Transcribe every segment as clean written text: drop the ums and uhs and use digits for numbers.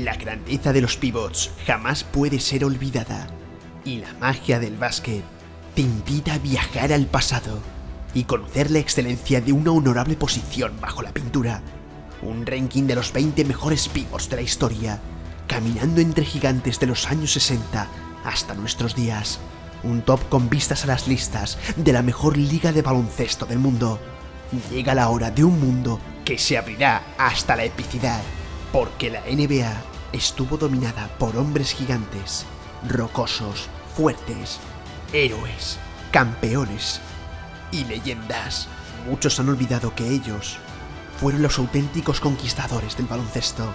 La grandeza de los pivots jamás puede ser olvidada, y la magia del básquet te invita a viajar al pasado y conocer la excelencia de una honorable posición bajo la pintura. Un ranking de los 20 mejores pivots de la historia, caminando entre gigantes de los años 60 hasta nuestros días. Un top con vistas a las listas de la mejor liga de baloncesto del mundo. Llega la hora de un mundo que se abrirá hasta la epicidad, porque la NBA estuvo dominada por hombres gigantes, rocosos, fuertes, héroes, campeones y leyendas. Muchos han olvidado que ellos fueron los auténticos conquistadores del baloncesto,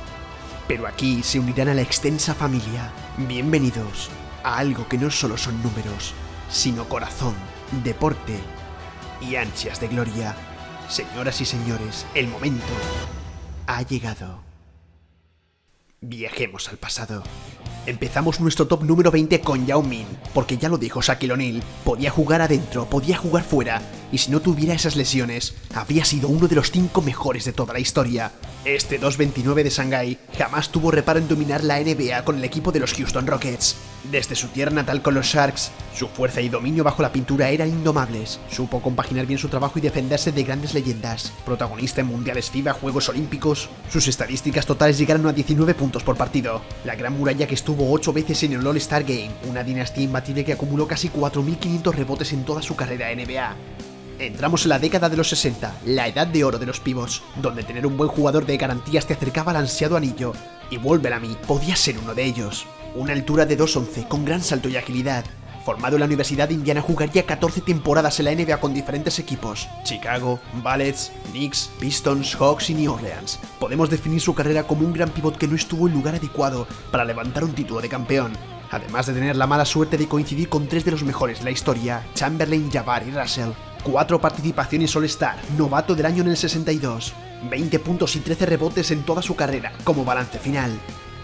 pero aquí se unirán a la extensa familia. Bienvenidos a algo que no solo son números, sino corazón, deporte y ansias de gloria. Señoras y señores, el momento ha llegado. Viajemos al pasado. Empezamos nuestro top número 20 con Yao Ming, porque ya lo dijo Shaquille O'Neal, podía jugar adentro, podía jugar fuera, y si no tuviera esas lesiones, habría sido uno de los 5 mejores de toda la historia. Este 2'29 de Shanghái jamás tuvo reparo en dominar la NBA con el equipo de los Houston Rockets. Desde su tierra natal con los Sharks, su fuerza y dominio bajo la pintura eran indomables. Supo compaginar bien su trabajo y defenderse de grandes leyendas. Protagonista en mundiales FIBA, Juegos Olímpicos, sus estadísticas totales llegaron a 19 puntos por partido. La gran muralla que estuvo 8 veces en el All-Star Game, una dinastía imbatible que acumuló casi 4.500 rebotes en toda su carrera NBA. Entramos en la década de los 60, la edad de oro de los pivots, donde tener un buen jugador de garantías te acercaba al ansiado anillo, y Walt Bellamy podía ser uno de ellos. Una altura de 2'11", con gran salto y agilidad. Formado en la Universidad de Indiana, jugaría 14 temporadas en la NBA con diferentes equipos: Chicago, Bullets, Knicks, Pistons, Hawks y New Orleans. Podemos definir su carrera como un gran pivot que no estuvo en lugar adecuado para levantar un título de campeón, además de tener la mala suerte de coincidir con 3 de los mejores de la historia: Chamberlain, Jabbar y Russell. 4 participaciones All-Star, novato del año en el 62, 20 puntos y 13 rebotes en toda su carrera como balance final.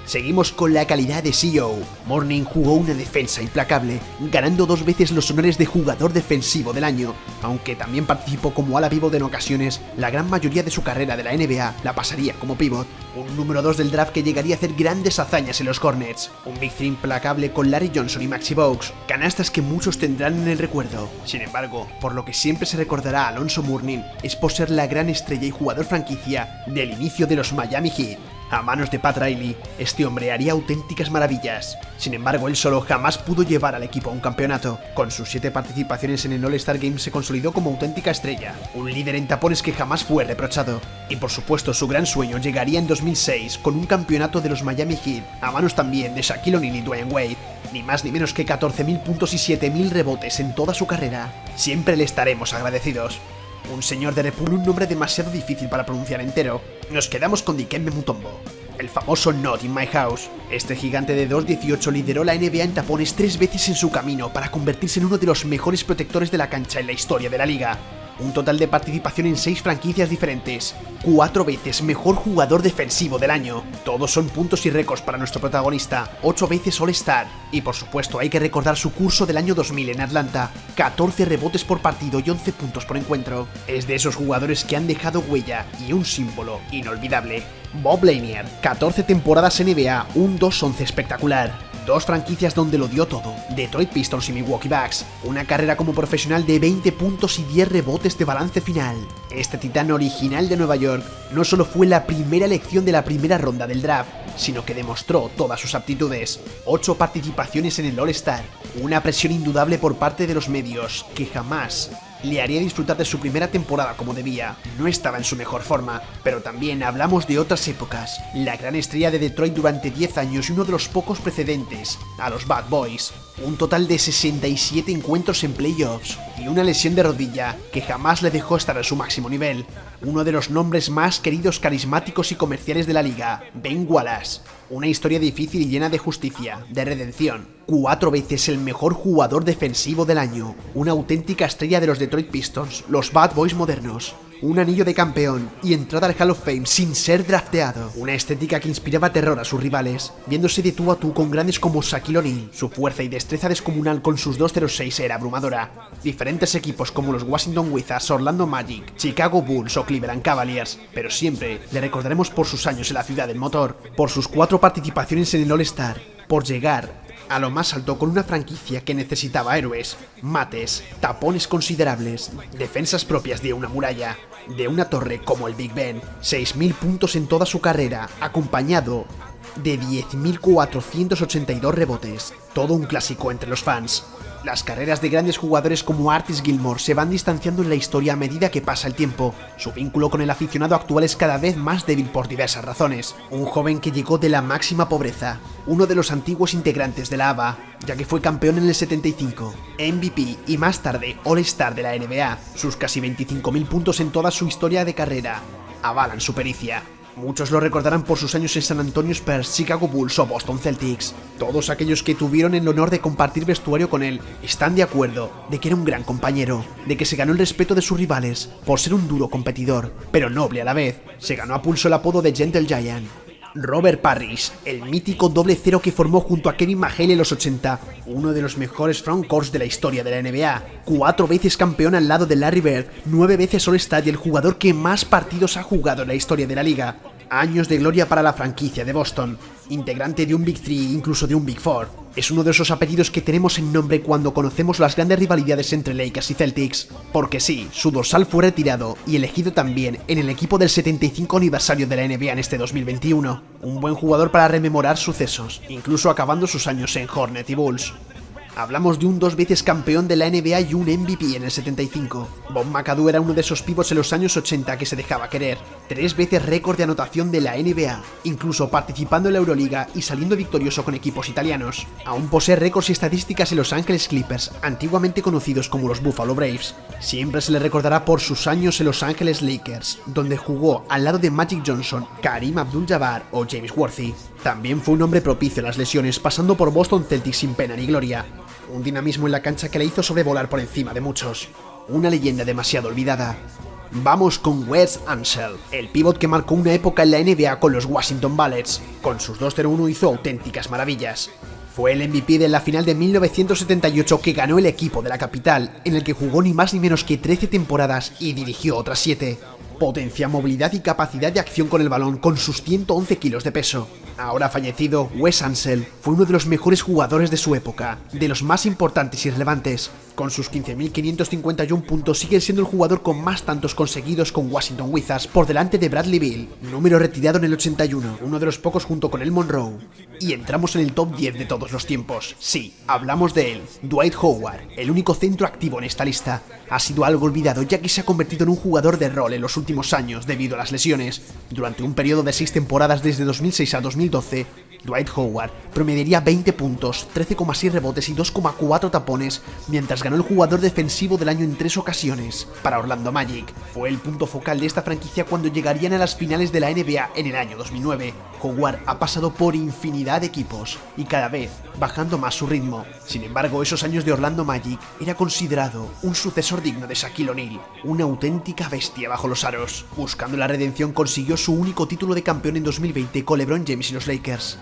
Seguimos con la calidad de CEO. Mourning jugó una defensa implacable, ganando 2 veces los honores de jugador defensivo del año, aunque también participó como ala pivot en ocasiones. La gran mayoría de su carrera de la NBA la pasaría como pivot. Un número 2 del draft que llegaría a hacer grandes hazañas en los Hornets. Un Big 3 implacable con Larry Johnson y Maxi Bogues, canastas que muchos tendrán en el recuerdo. Sin embargo, por lo que siempre se recordará a Alonzo Mourning es por ser la gran estrella y jugador franquicia del inicio de los Miami Heat. A manos de Pat Riley, este hombre haría auténticas maravillas. Sin embargo, él solo jamás pudo llevar al equipo a un campeonato. Con sus 7 participaciones en el All-Star Game se consolidó como auténtica estrella, un líder en tapones que jamás fue reprochado. Y por supuesto, su gran sueño llegaría en 2006 con un campeonato de los Miami Heat, a manos también de Shaquille O'Neal y Dwayne Wade. Ni más ni menos que 14.000 puntos y 7.000 rebotes en toda su carrera. Siempre le estaremos agradecidos. Un señor de República, un nombre demasiado difícil para pronunciar entero. Nos quedamos con Dikembe Mutombo, el famoso Not in My House. Este gigante de 2'18 lideró la NBA en tapones 3 veces en su camino para convertirse en uno de los mejores protectores de la cancha en la historia de la liga. Un total de participación en 6 franquicias diferentes, 4 veces mejor jugador defensivo del año. Todos son puntos y récords para nuestro protagonista, 8 veces All-Star. Y por supuesto hay que recordar su curso del año 2000 en Atlanta, 14 rebotes por partido y 11 puntos por encuentro. Es de esos jugadores que han dejado huella y un símbolo inolvidable. Bob Lanier, 14 temporadas NBA, un 2'11 espectacular. 2 franquicias donde lo dio todo, Detroit Pistons y Milwaukee Bucks. Una carrera como profesional de 20 puntos y 10 rebotes de balance final. Este titán original de Nueva York no solo fue la primera elección de la primera ronda del draft, sino que demostró todas sus aptitudes. 8 participaciones en el All-Star, una presión indudable por parte de los medios, que jamás le haría disfrutar de su primera temporada como debía. No estaba en su mejor forma, pero también hablamos de otras épocas. La gran estrella de Detroit durante 10 años y uno de los pocos precedentes a los Bad Boys. Un total de 67 encuentros en playoffs y una lesión de rodilla que jamás le dejó estar a su máximo nivel. Uno de los nombres más queridos, carismáticos y comerciales de la liga, Ben Wallace. Una historia difícil y llena de justicia, de redención 4 veces el mejor jugador defensivo del año, una auténtica estrella de los Detroit Pistons, los Bad Boys modernos, un anillo de campeón y entrada al Hall of Fame sin ser drafteado, una estética que inspiraba terror a sus rivales, viéndose de tú a tú con grandes como Shaquille O'Neal. Su fuerza y destreza descomunal con sus 2.06 era abrumadora. Diferentes equipos como los Washington Wizards, Orlando Magic, Chicago Bulls o Cleveland Cavaliers, pero siempre le recordaremos por sus años en la ciudad del motor, por sus 4 participaciones en el All-Star, por llegar a lo más alto con una franquicia que necesitaba héroes, mates, tapones considerables, defensas propias de una muralla, de una torre como el Big Ben, 6.000 puntos en toda su carrera, acompañado de 10.482 rebotes, todo un clásico entre los fans. Las carreras de grandes jugadores como Artis Gilmore se van distanciando en la historia a medida que pasa el tiempo. Su vínculo con el aficionado actual es cada vez más débil por diversas razones. Un joven que llegó de la máxima pobreza, uno de los antiguos integrantes de la ABA, ya que fue campeón en el 75, MVP y más tarde All-Star de la NBA. Sus casi 25.000 puntos en toda su historia de carrera avalan su pericia. Muchos lo recordarán por sus años en San Antonio Spurs, Chicago Bulls o Boston Celtics. Todos aquellos que tuvieron el honor de compartir vestuario con él están de acuerdo de que era un gran compañero, de que se ganó el respeto de sus rivales por ser un duro competidor, pero noble a la vez. Se ganó a pulso el apodo de Gentle Giant. Robert Parrish, el mítico doble cero que formó junto a Kevin McHale en los 80, uno de los mejores frontcourts de la historia de la NBA, 4 veces campeón al lado de Larry Bird, 9 veces All-Star y el jugador que más partidos ha jugado en la historia de la liga. Años de gloria para la franquicia de Boston, integrante de un Big 3, incluso de un Big 4. Es uno de esos apellidos que tenemos en nombre cuando conocemos las grandes rivalidades entre Lakers y Celtics, porque sí, su dorsal fue retirado y elegido también en el equipo del 75 aniversario de la NBA en este 2021. Un buen jugador para rememorar sucesos, incluso acabando sus años en Hornet y Bulls. Hablamos de un 2 veces campeón de la NBA y un MVP en el 75. Bob McAdoo era uno de esos pivots en los años 80 que se dejaba querer. 3 veces récord de anotación de la NBA, incluso participando en la Euroliga y saliendo victorioso con equipos italianos. Aún posee récords y estadísticas en Los Ángeles Clippers, antiguamente conocidos como los Buffalo Braves. Siempre se le recordará por sus años en Los Ángeles Lakers, donde jugó al lado de Magic Johnson, Kareem Abdul-Jabbar o James Worthy. También fue un hombre propicio a las lesiones, pasando por Boston Celtics sin pena ni gloria. Un dinamismo en la cancha que le hizo sobrevolar por encima de muchos. Una leyenda demasiado olvidada. Vamos con Wes Unseld, el pívot que marcó una época en la NBA con los Washington Bullets. Con sus 2-0-1 hizo auténticas maravillas. Fue el MVP de la final de 1978 que ganó el equipo de la capital, en el que jugó ni más ni menos que 13 temporadas y dirigió otras 7. Potencia, movilidad y capacidad de acción con el balón con sus 111 kilos de peso. Ahora fallecido, Wes Unseld fue uno de los mejores jugadores de su época, de los más importantes y relevantes. Con sus 15.551 puntos sigue siendo el jugador con más tantos conseguidos con Washington Wizards por delante de Bradley Beal, número retirado en el 81, uno de los pocos junto con el Monroe. Y entramos en el top 10 de todos los tiempos. Sí, hablamos de él, Dwight Howard, el único centro activo en esta lista. Ha sido algo olvidado ya que se ha convertido en un jugador de rol en los últimos años debido a las lesiones. Durante un periodo de 6 temporadas desde 2006 a 2012, Dwight Howard promediaría 20 puntos, 13,6 rebotes y 2,4 tapones, mientras ganó el jugador defensivo del año en 3 ocasiones. Para Orlando Magic, fue el punto focal de esta franquicia cuando llegarían a las finales de la NBA en el año 2009. Howard ha pasado por infinidad de equipos y cada vez bajando más su ritmo. Sin embargo, esos años de Orlando Magic era considerado un sucesor digno de Shaquille O'Neal, una auténtica bestia bajo los aros. Buscando la redención consiguió su único título de campeón en 2020 con LeBron James y los Lakers.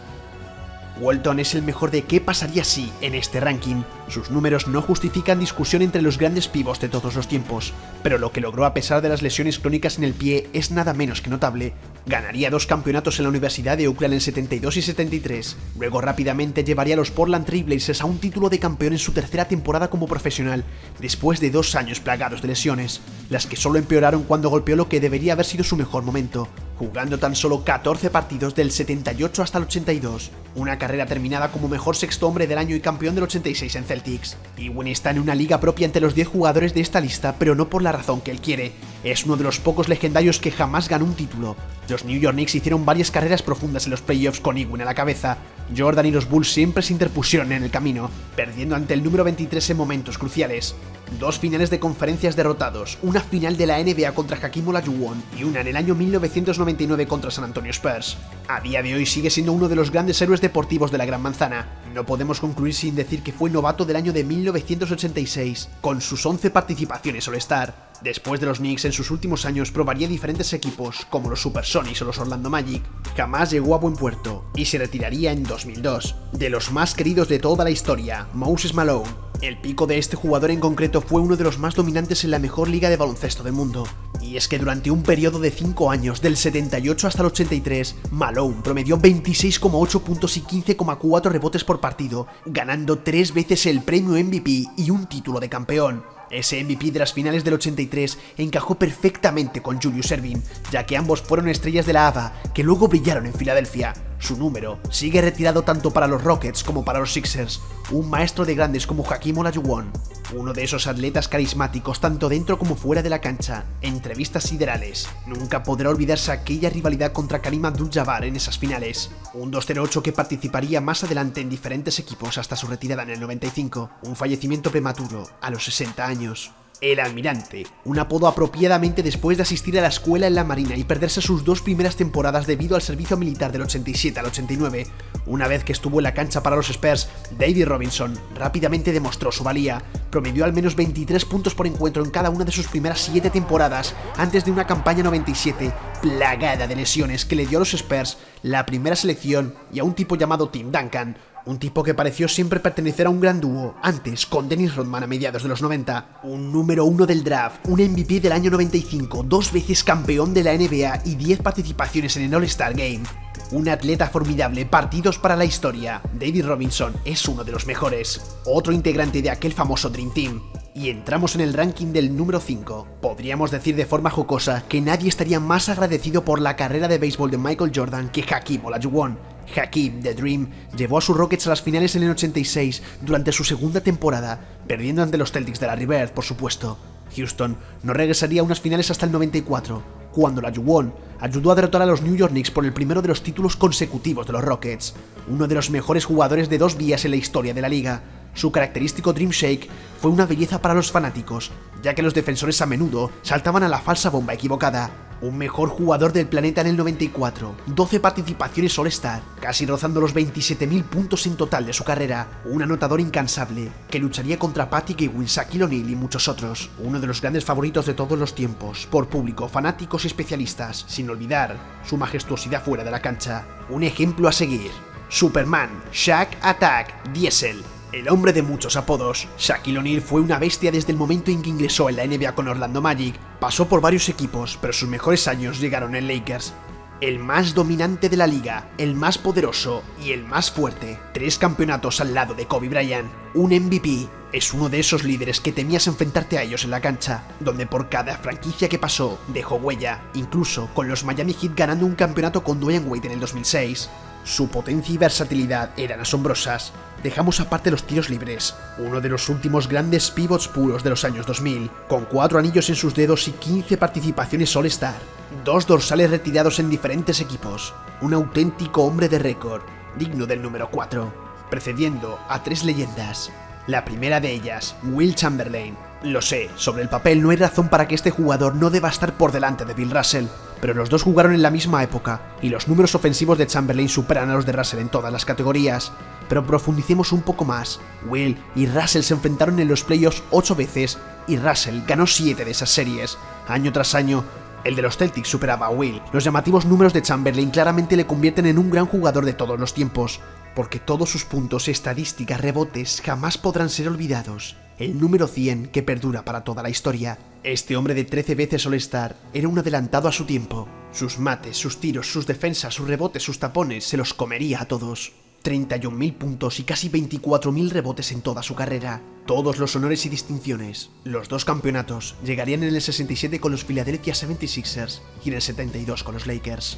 Walton es el mejor de qué pasaría si en este ranking. Sus números no justifican discusión entre los grandes pivots de todos los tiempos, pero lo que logró a pesar de las lesiones crónicas en el pie es nada menos que notable. Ganaría 2 campeonatos en la Universidad de Oakland en 72 y 73, luego rápidamente llevaría a los Portland Trail Blazers a un título de campeón en su tercera temporada como profesional, después de 2 años plagados de lesiones, las que solo empeoraron cuando golpeó lo que debería haber sido su mejor momento, jugando tan solo 14 partidos del 78 hasta el 82, una carrera terminada como mejor sexto hombre del año y campeón del 86 en Celtics. Ewing está en una liga propia entre los 10 jugadores de esta lista, pero no por la razón que él quiere. Es uno de los pocos legendarios que jamás ganó un título. Los New York Knicks hicieron varias carreras profundas en los playoffs con Ewing a la cabeza. Jordan y los Bulls siempre se interpusieron en el camino, perdiendo ante el número 23 en momentos cruciales. 2 finales de conferencias derrotados, una final de la NBA contra Hakeem Olajuwon y una en el año 1999 contra San Antonio Spurs. A día de hoy sigue siendo uno de los grandes héroes deportivos de la Gran Manzana. No podemos concluir sin decir que fue novato del año de 1986, con sus 11 participaciones All-Star. Después de los Knicks, en sus últimos años probaría diferentes equipos, como los Supersonics o los Orlando Magic. Jamás llegó a buen puerto, y se retiraría en 2002. De los más queridos de toda la historia, Moses Malone. El pico de este jugador en concreto fue uno de los más dominantes en la mejor liga de baloncesto del mundo. Y es que durante un periodo de 5 años, del 78 hasta el 83, Malone promedió 26,8 puntos y 15,4 rebotes por partido, ganando 3 veces el premio MVP y un título de campeón. Ese MVP de las finales del 83 encajó perfectamente con Julius Erving, ya que ambos fueron estrellas de la ABA que luego brillaron en Filadelfia. Su número sigue retirado tanto para los Rockets como para los Sixers, un maestro de grandes como Hakeem Olajuwon, uno de esos atletas carismáticos tanto dentro como fuera de la cancha, entrevistas siderales. Nunca podrá olvidarse aquella rivalidad contra Kareem Abdul-Jabbar en esas finales, un 2-0-8 que participaría más adelante en diferentes equipos hasta su retirada en el 95, un fallecimiento prematuro a los 60 años. El Almirante, un apodo apropiadamente después de asistir a la escuela en la Marina y perderse sus 2 primeras temporadas debido al servicio militar del 87 al 89. Una vez que estuvo en la cancha para los Spurs, David Robinson rápidamente demostró su valía. Promedió al menos 23 puntos por encuentro en cada una de sus primeras 7 temporadas, antes de una campaña 97 plagada de lesiones que le dio a los Spurs la primera selección y a un tipo llamado Tim Duncan. Un tipo que pareció siempre pertenecer a un gran dúo, antes con Dennis Rodman a mediados de los 90, un número 1 del draft, un MVP del año 95, 2 veces campeón de la NBA y 10 participaciones en el All-Star Game. Un atleta formidable, partidos para la historia. David Robinson es uno de los mejores, otro integrante de aquel famoso Dream Team. Y entramos en el ranking del número 5. Podríamos decir de forma jocosa que nadie estaría más agradecido por la carrera de béisbol de Michael Jordan que Hakeem Olajuwon. Hakeem, The Dream, llevó a sus Rockets a las finales en el 86 durante su segunda temporada, perdiendo ante los Celtics de Larry Bird, por supuesto. Houston no regresaría a unas finales hasta el 94, cuando Olajuwon ayudó a derrotar a los New York Knicks por el primero de los títulos consecutivos de los Rockets, uno de los mejores jugadores de 2 vías en la historia de la liga. Su característico Dream Shake fue una belleza para los fanáticos, ya que los defensores a menudo saltaban a la falsa bomba equivocada. Un mejor jugador del planeta en el 94, 12 participaciones All-Star, casi rozando los 27.000 puntos en total de su carrera, un anotador incansable, que lucharía contra Patrick Ewing, Shaquille O'Neal y muchos otros, uno de los grandes favoritos de todos los tiempos, por público, fanáticos y especialistas, sin olvidar su majestuosidad fuera de la cancha. Un ejemplo a seguir: Superman, Shaq Attack, Diesel. El hombre de muchos apodos, Shaquille O'Neal fue una bestia desde el momento en que ingresó en la NBA con Orlando Magic. Pasó por varios equipos, pero sus mejores años llegaron en Lakers. El más dominante de la liga, el más poderoso y el más fuerte. 3 campeonatos al lado de Kobe Bryant, un MVP. Es uno de esos líderes que temías enfrentarte a ellos en la cancha, donde por cada franquicia que pasó dejó huella, incluso con los Miami Heat ganando un campeonato con Dwayne Wade en el 2006. Su potencia y versatilidad eran asombrosas. Dejamos aparte los tiros libres, uno de los últimos grandes pivots puros de los años 2000, con 4 anillos en sus dedos y 15 participaciones All-Star, 2 dorsales retirados en diferentes equipos, un auténtico hombre de récord, digno del número 4, precediendo a 3 leyendas. La primera de ellas, Wilt Chamberlain. Lo sé, sobre el papel no hay razón para que este jugador no deba estar por delante de Bill Russell, pero los dos jugaron en la misma época, y los números ofensivos de Chamberlain superan a los de Russell en todas las categorías. Pero profundicemos un poco más. Wilt y Russell se enfrentaron en los playoffs 8 veces, y Russell ganó 7 de esas series. Año tras año, el de los Celtics superaba a Wilt. Los llamativos números de Chamberlain claramente le convierten en un gran jugador de todos los tiempos, porque todos sus puntos, estadísticas, rebotes jamás podrán ser olvidados. El número 100 que perdura para toda la historia. Este hombre de 13 veces All-Star era un adelantado a su tiempo. Sus mates, sus tiros, sus defensas, sus rebotes, sus tapones, se los comería a todos. 31.000 puntos y casi 24.000 rebotes en toda su carrera. Todos los honores y distinciones. Los 2 campeonatos llegarían en el 67 con los Philadelphia 76ers y en el 72 con los Lakers.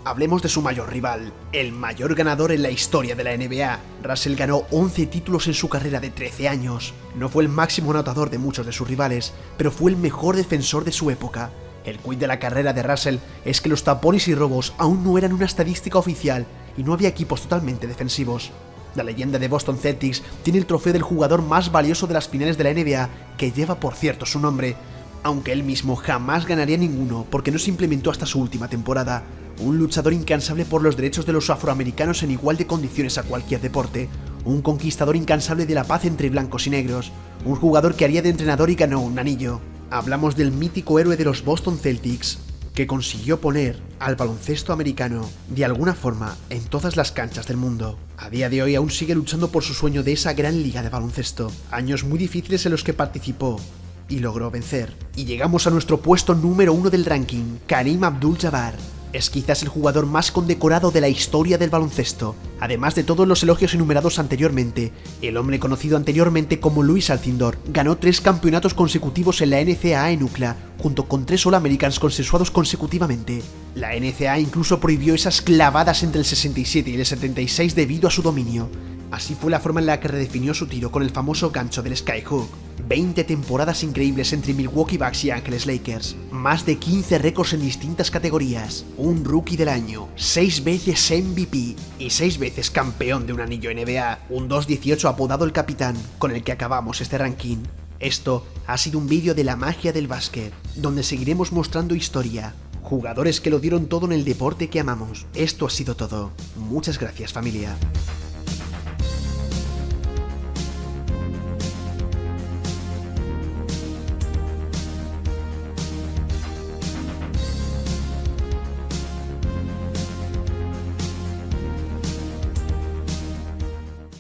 Hablemos de su mayor rival, el mayor ganador en la historia de la NBA. Russell ganó 11 títulos en su carrera de 13 años. No fue el máximo anotador de muchos de sus rivales, pero fue el mejor defensor de su época. El quid de la carrera de Russell es que los tapones y robos aún no eran una estadística oficial y no había equipos totalmente defensivos. La leyenda de Boston Celtics tiene el trofeo del jugador más valioso de las finales de la NBA, que lleva por cierto su nombre, aunque él mismo jamás ganaría ninguno porque no se implementó hasta su última temporada. Un luchador incansable por los derechos de los afroamericanos en igual de condiciones a cualquier deporte, un conquistador incansable de la paz entre blancos y negros, un jugador que haría de entrenador y ganó un anillo. Hablamos del mítico héroe de los Boston Celtics, que consiguió poner al baloncesto americano de alguna forma en todas las canchas del mundo. A día de hoy aún sigue luchando por su sueño de esa gran liga de baloncesto, años muy difíciles en los que participó y logró vencer. Y llegamos a nuestro puesto número 1 del ranking, Kareem Abdul-Jabbar. Es quizás el jugador más condecorado de la historia del baloncesto. Además de todos los elogios enumerados anteriormente, el hombre conocido anteriormente como Louis Alcindor ganó 3 campeonatos consecutivos en la NCAA en UCLA, junto con 3 All-Americans consensuados consecutivamente. La NCAA incluso prohibió esas clavadas entre el 67 y el 76 debido a su dominio. Así fue la forma en la que redefinió su tiro con el famoso gancho del Skyhook. 20 temporadas increíbles entre Milwaukee Bucks y Ángeles Lakers, más de 15 récords en distintas categorías, un Rookie del Año, 6 veces MVP y 6 veces campeón de un anillo NBA, un 2-18 apodado el Capitán, con el que acabamos este ranking. Esto ha sido un vídeo de la magia del básquet, donde seguiremos mostrando historia, jugadores que lo dieron todo en el deporte que amamos. Esto ha sido todo. Muchas gracias, familia.